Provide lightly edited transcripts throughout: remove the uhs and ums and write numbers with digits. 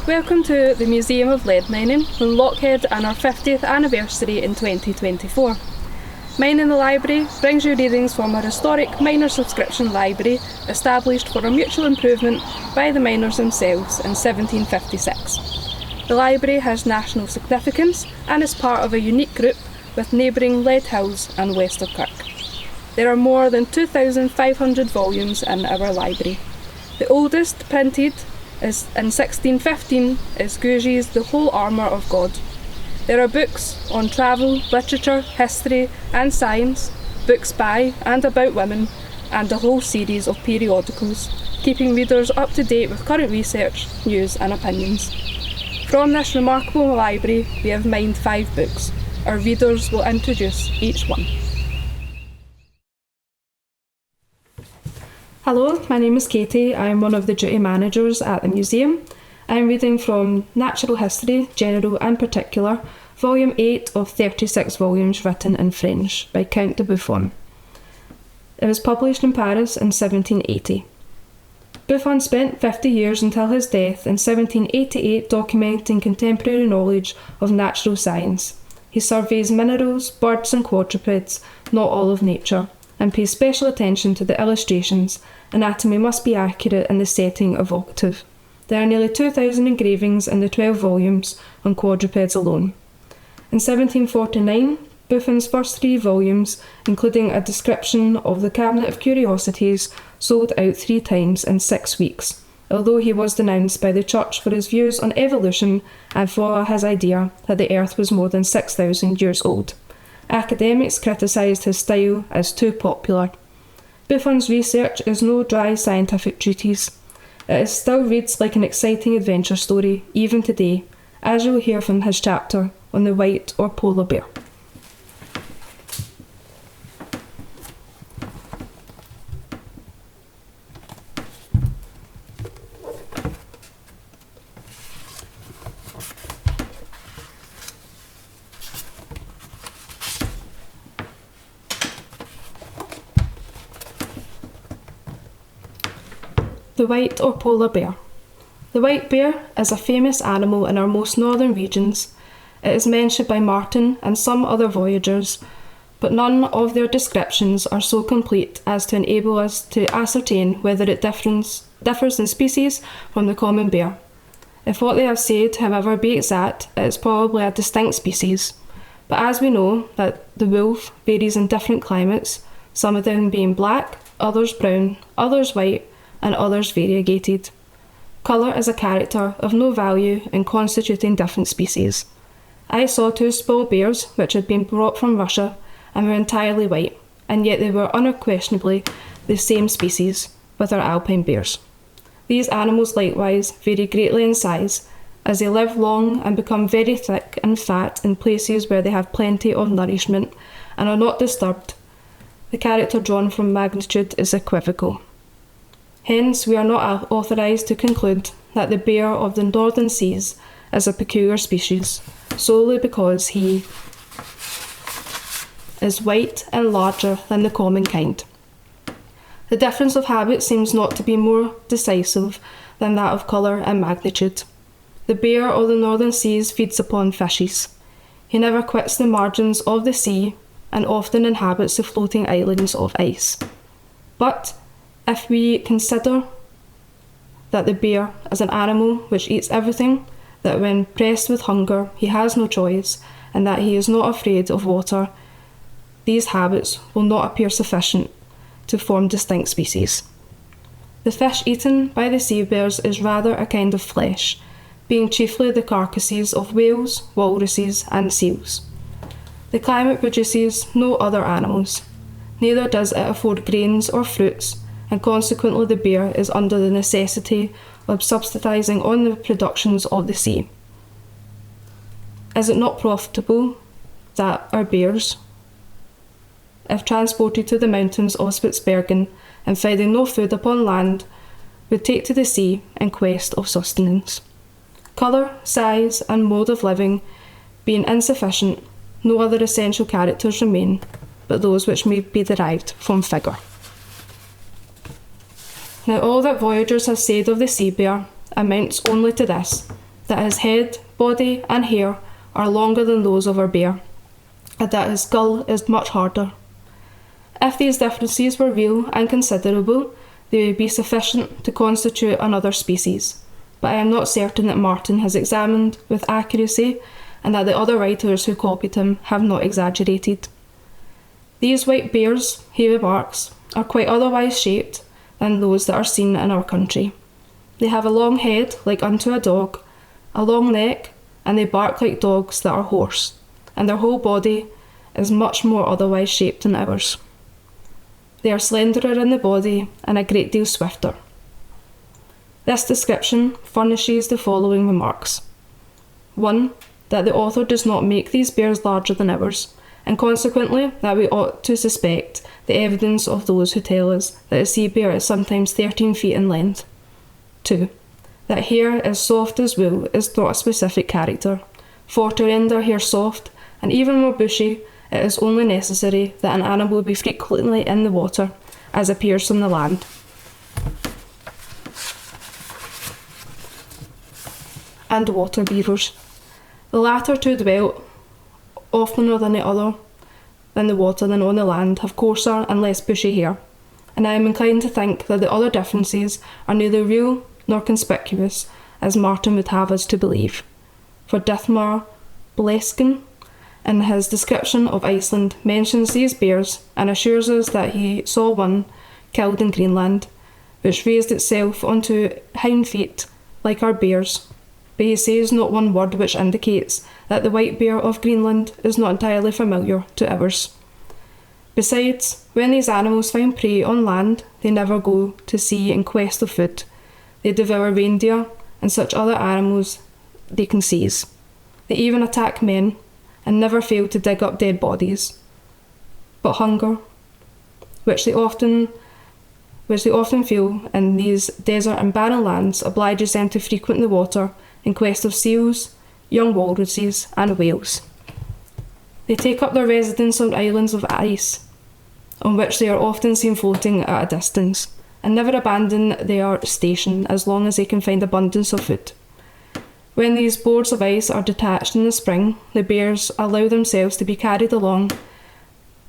Welcome to the Museum of Lead Mining, Wanlockhead, and our 50th anniversary in 2024. Mining the Library brings you readings from our historic miner subscription library established for a mutual improvement by the miners themselves in 1756. The library has national significance and is part of a unique group with neighbouring Lead Hills and Westerkirk. There are more than 2,500 volumes in our library. The oldest, printed is in 1615, is Gouget's The Whole Armour of God. There are books on travel, literature, history and science, books by and about women, and a whole series of periodicals, keeping readers up to date with current research, news and opinions. From this remarkable library, we have mined 5 books. Our readers will introduce each one. Hello, my name is Katie. I am one of the duty managers at the museum. I am reading from Natural History, General and Particular, Volume 8 of 36 volumes written in French by Count de Buffon. It was published in Paris in 1780. Buffon spent 50 years until his death in 1788 documenting contemporary knowledge of natural science. He surveys minerals, birds and quadrupeds, not all of nature, and pays special attention to the illustrations. Anatomy must be accurate in the setting evocative. There are nearly 2,000 engravings in the 12 volumes on quadrupeds alone. In 1749, Buffon's first 3 volumes, including a description of the Cabinet of Curiosities, sold out 3 times in 6 weeks, although he was denounced by the Church for his views on evolution and for his idea that the Earth was more than 6,000 years old. Academics criticised his style as too popular. Buffon's research is no dry scientific treatise. It still reads like an exciting adventure story, even today, as you'll hear from his chapter on the white or polar bear. The white or polar bear. The white bear is a famous animal in our most northern regions. It is mentioned by Martin and some other voyagers, but none of their descriptions are so complete as to enable us to ascertain whether it differs in species from the common bear. If what they have said, however, be exact, it is probably a distinct species. But as we know that the wolf varies in different climates, some of them being black, others brown, others white, and others variegated. Colour is a character of no value in constituting different species. I saw 2 small bears which had been brought from Russia and were entirely white, and yet they were unquestionably the same species with our alpine bears. These animals likewise vary greatly in size, as they live long and become very thick and fat in places where they have plenty of nourishment and are not disturbed. The character drawn from magnitude is equivocal. Hence, we are not authorised to conclude that the bear of the northern seas is a peculiar species, solely because he is white and larger than the common kind. The difference of habit seems not to be more decisive than that of colour and magnitude. The bear of the northern seas feeds upon fishes. He never quits the margins of the sea and often inhabits the floating islands of ice. But if we consider that the bear is an animal which eats everything, that when pressed with hunger he has no choice, and that he is not afraid of water, these habits will not appear sufficient to form distinct species. The fish eaten by the sea bears is rather a kind of flesh, being chiefly the carcasses of whales, walruses and seals. The climate produces no other animals, neither does it afford grains or fruits, and consequently the bear is under the necessity of subsisting on the productions of the sea. Is it not profitable that our bears, if transported to the mountains of Spitsbergen and finding no food upon land, would take to the sea in quest of sustenance? Colour, size and mode of living being insufficient, no other essential characters remain, but those which may be derived from figure. Now all that voyagers have said of the sea bear amounts only to this, that his head, body and hair are longer than those of our bear, and that his skull is much harder. If these differences were real and considerable, they would be sufficient to constitute another species, but I am not certain that Martin has examined with accuracy and that the other writers who copied him have not exaggerated. These white bears, he remarks, are quite otherwise shaped than those that are seen in our country. They have a long head like unto a dog, a long neck, and they bark like dogs that are hoarse, and their whole body is much more otherwise shaped than ours. They are slenderer in the body and a great deal swifter. This description furnishes the following remarks. 1. That the author does not make these bears larger than ours, and consequently that we ought to suspect the evidence of those who tell us that a sea bear is sometimes 13 feet in length. 2. That hair as soft as wool is not a specific character, for to render hair soft and even more bushy, it is only necessary that an animal be frequently in the water, as appears from the land. And water bearers. The latter two dwell oftener than the other in the water than on the land, have coarser and less bushy hair, and I am inclined to think that the other differences are neither real nor conspicuous, as Martin would have us to believe. For Dithmar Bleskin, in his description of Iceland, mentions these bears and assures us that he saw one killed in Greenland, which raised itself onto hind feet like our bears, but he says not one word which indicates that the white bear of Greenland is not entirely familiar to ours. Besides, when these animals find prey on land, they never go to sea in quest of food. They devour reindeer and such other animals they can seize. They even attack men and never fail to dig up dead bodies. But hunger, which they often feel in these desert and barren lands, obliges them to frequent the water in quest of seals, young walruses and whales. They take up their residence on islands of ice, on which they are often seen floating at a distance, and never abandon their station as long as they can find abundance of food. When these boards of ice are detached in the spring, the bears allow themselves to be carried along,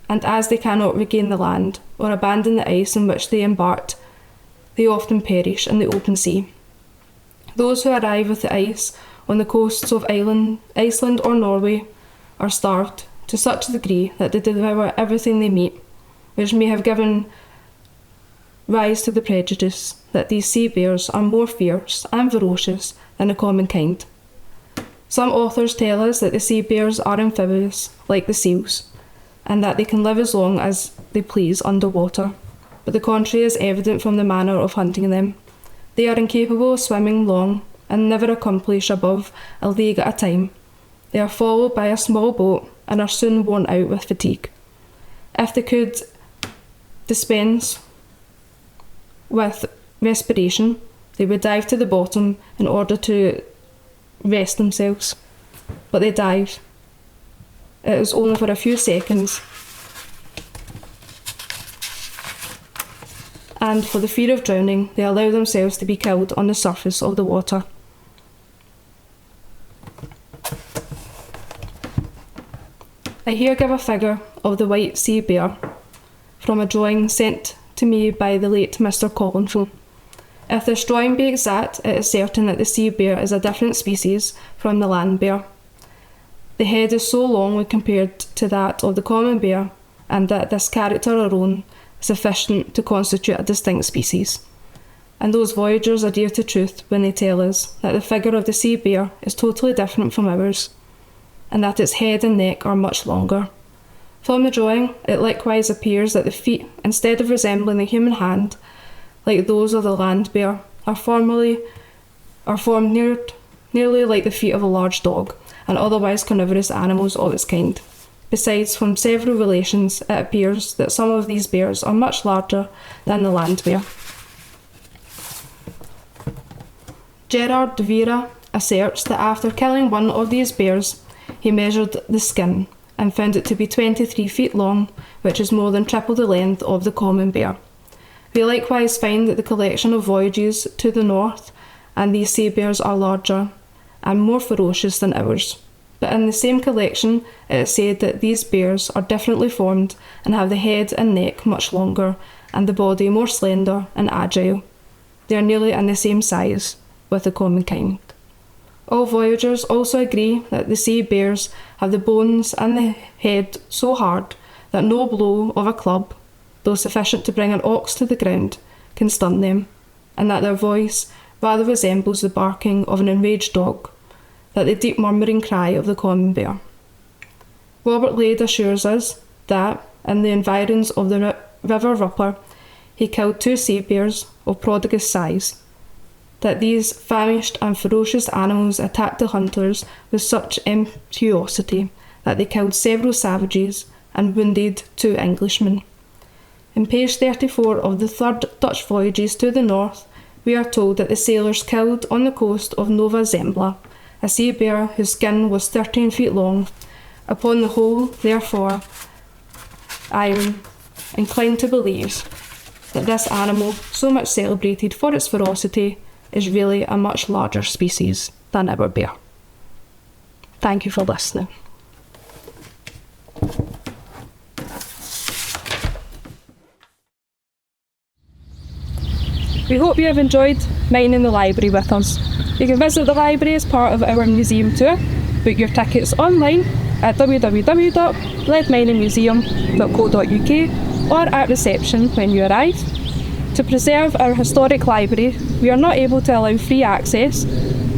and as they cannot regain the land or abandon the ice in which they embarked, they often perish in the open sea. Those who arrive with the ice on the coasts of Iceland or Norway are starved to such a degree that they devour everything they meet, which may have given rise to the prejudice that these sea bears are more fierce and ferocious than the common kind. Some authors tell us that the sea bears are amphibious, like the seals, and that they can live as long as they please underwater, but the contrary is evident from the manner of hunting them. They are incapable of swimming long and never accomplish above a league at a time. They are followed by a small boat and are soon worn out with fatigue. If they could dispense with respiration, they would dive to the bottom in order to rest themselves, but they dive. It is only for a few seconds, and for the fear of drowning, they allow themselves to be killed on the surface of the water. I here give a figure of the white sea bear from a drawing sent to me by the late Mr. Collinson. If this drawing be exact, it is certain that the sea bear is a different species from the land bear. The head is so long when compared to that of the common bear, and that this character alone is sufficient to constitute a distinct species. And those voyagers adhere to truth when they tell us that the figure of the sea bear is totally different from ours, and that its head and neck are much longer. From the drawing, it likewise appears that the feet, instead of resembling the human hand, like those of the land bear, are formed nearly like the feet of a large dog, and otherwise carnivorous animals of its kind. Besides, from several relations, it appears that some of these bears are much larger than the land bear. Gerard de Vera asserts that after killing one of these bears, he measured the skin and found it to be 23 feet long, which is more than triple the length of the common bear. We likewise find that the collection of voyages to the north and these sea bears are larger, and more ferocious than ours. But in the same collection, it is said that these bears are differently formed and have the head and neck much longer and the body more slender and agile. They are nearly in the same size with the common kind. All voyagers also agree that the sea bears have the bones and the head so hard that no blow of a club, though sufficient to bring an ox to the ground, can stun them, and that their voice rather resembles the barking of an enraged dog than the deep murmuring cry of the common bear. Robert Lade assures us that, in the environs of the River Rupper, he killed 2 sea bears of prodigious size, that these famished and ferocious animals attacked the hunters with such impetuosity that they killed several savages and wounded 2 Englishmen. In page 34 of the 3rd Dutch Voyages to the North, we are told that the sailors killed on the coast of Nova Zembla a sea bear whose skin was 13 feet long. Upon the whole, therefore, I am inclined to believe that this animal, so much celebrated for its ferocity, is really a much larger species than our bear. Thank you for listening. We hope you have enjoyed mining the library with us. You can visit the library as part of our museum tour. Book your tickets online at www.leadminingmuseum.co.uk or at reception when you arrive. To preserve our historic library, we are not able to allow free access,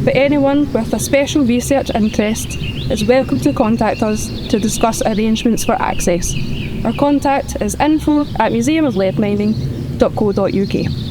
but anyone with a special research interest is welcome to contact us to discuss arrangements for access. Our contact is info@museumofleadmining.co.uk.